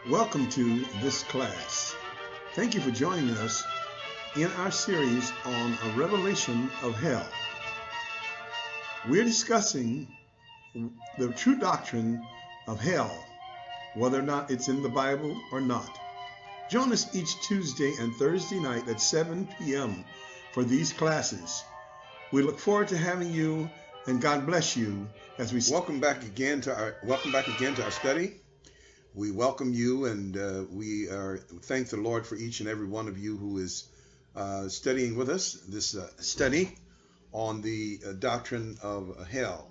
Welcome to this class. Thank you for joining us in our series on a revelation of hell. We're discussing the true doctrine of hell, whether or not it's in the Bible or not. Join us each Tuesday and Thursday night at 7 p.m. for these classes. We look forward to having you, and God bless you as we welcome back again to our study. We welcome you, and we thank the Lord for each and every one of you who is studying with us this study on the doctrine of hell.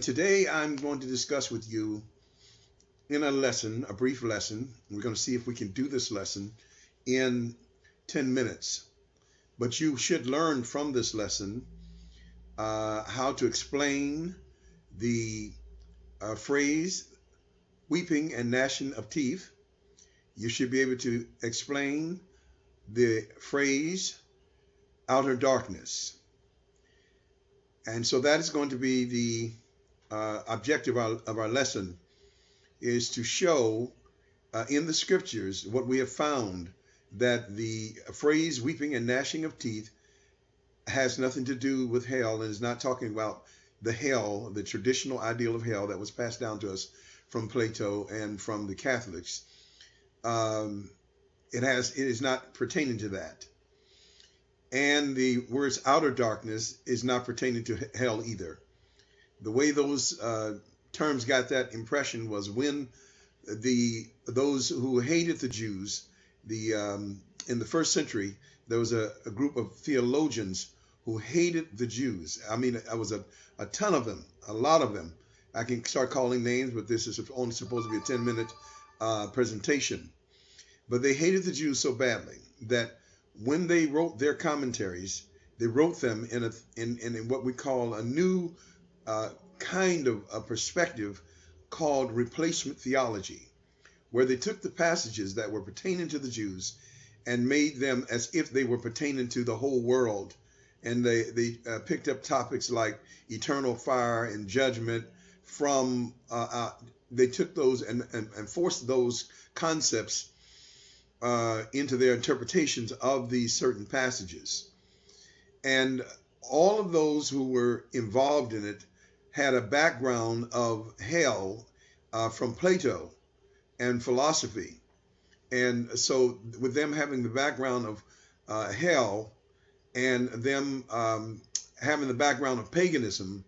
Today I'm going to discuss with you in a brief lesson. We're going to see if we can do this lesson in 10 minutes. But you should learn from this lesson how to explain the phrase weeping and gnashing of teeth. You should be able to explain the phrase outer darkness. And so that is going to be the objective of our lesson, is to show in the scriptures what we have found, that the phrase weeping and gnashing of teeth has nothing to do with hell, and is not talking about the hell, the traditional ideal of hell that was passed down to us from Plato and from the Catholics. It is not pertaining to that. And the words outer darkness is not pertaining to hell either. The way those terms got that impression was when those who hated the Jews, in the first century, there was a group of theologians who hated the Jews. I mean, there was a ton of them, a lot of them. I can start calling names, but this is only supposed to be a 10-minute presentation. But they hated the Jews so badly that when they wrote their commentaries, they wrote them in what we call a new kind of a perspective called replacement theology, where they took the passages that were pertaining to the Jews and made them as if they were pertaining to the whole world. And they picked up topics like eternal fire and judgment from, they took those and forced those concepts into their interpretations of these certain passages. And all of those who were involved in it had a background of hell from Plato and philosophy. And so with them having the background of hell and them having the background of paganism,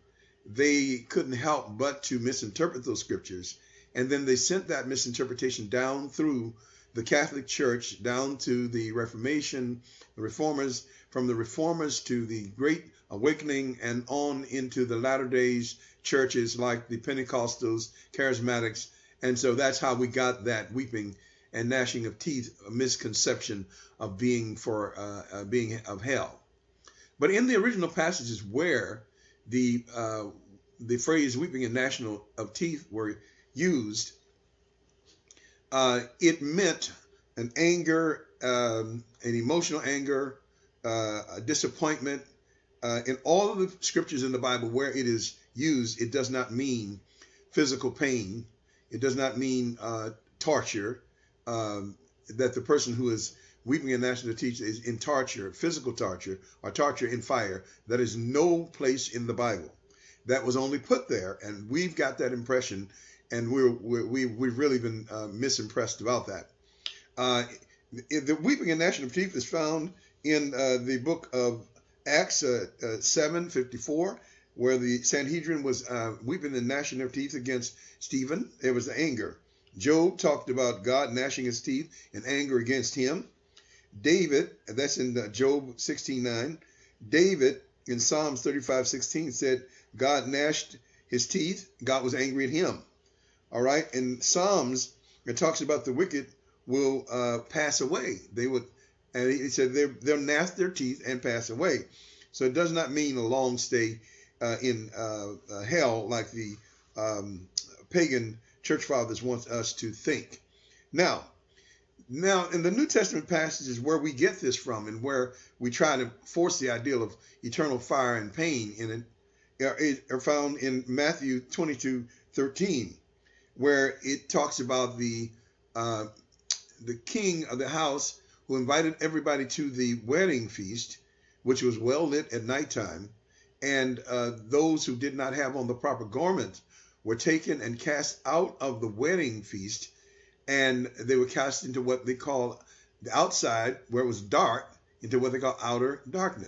they couldn't help but to misinterpret those scriptures. And then they sent that misinterpretation down through the Catholic Church, down to the Reformation, the Reformers, from the Reformers to the Great Awakening, and on into the latter days churches like the Pentecostals, Charismatics. And so that's how we got that weeping and gnashing of teeth, a misconception of being of hell. But in the original passages where the phrase weeping and gnashing of teeth were used, it meant an anger, an emotional anger, a disappointment. In all of the scriptures in the Bible where it is used, it does not mean physical pain. It does not mean torture, that the person who is weeping and gnashing of teeth is in torture, physical torture, or torture in fire. That is no place in the Bible. That was only put there, and we've got that impression, and we've really been misimpressed about that. The weeping and gnashing of teeth is found in the book of Acts 7:54, where the Sanhedrin was weeping and gnashing their teeth against Stephen. There was anger. Job talked about God gnashing his teeth in anger against him. David, that's in Job 16:9. David in Psalms 35:16 said God gnashed his teeth. God was angry at him. All right. In Psalms, it talks about the wicked will pass away. And he said they'll gnash their teeth and pass away. So it does not mean a long stay in hell like the pagan church fathers want us to think. Now, in the New Testament passages where we get this from, and where we try to force the ideal of eternal fire and pain in it, are found in Matthew 22:13, where it talks about the uh, the king of the house, who invited everybody to the wedding feast, which was well lit at nighttime, and those who did not have on the proper garment were taken and cast out of the wedding feast, and they were cast into what they call the outside, where it was dark, into what they call outer darkness.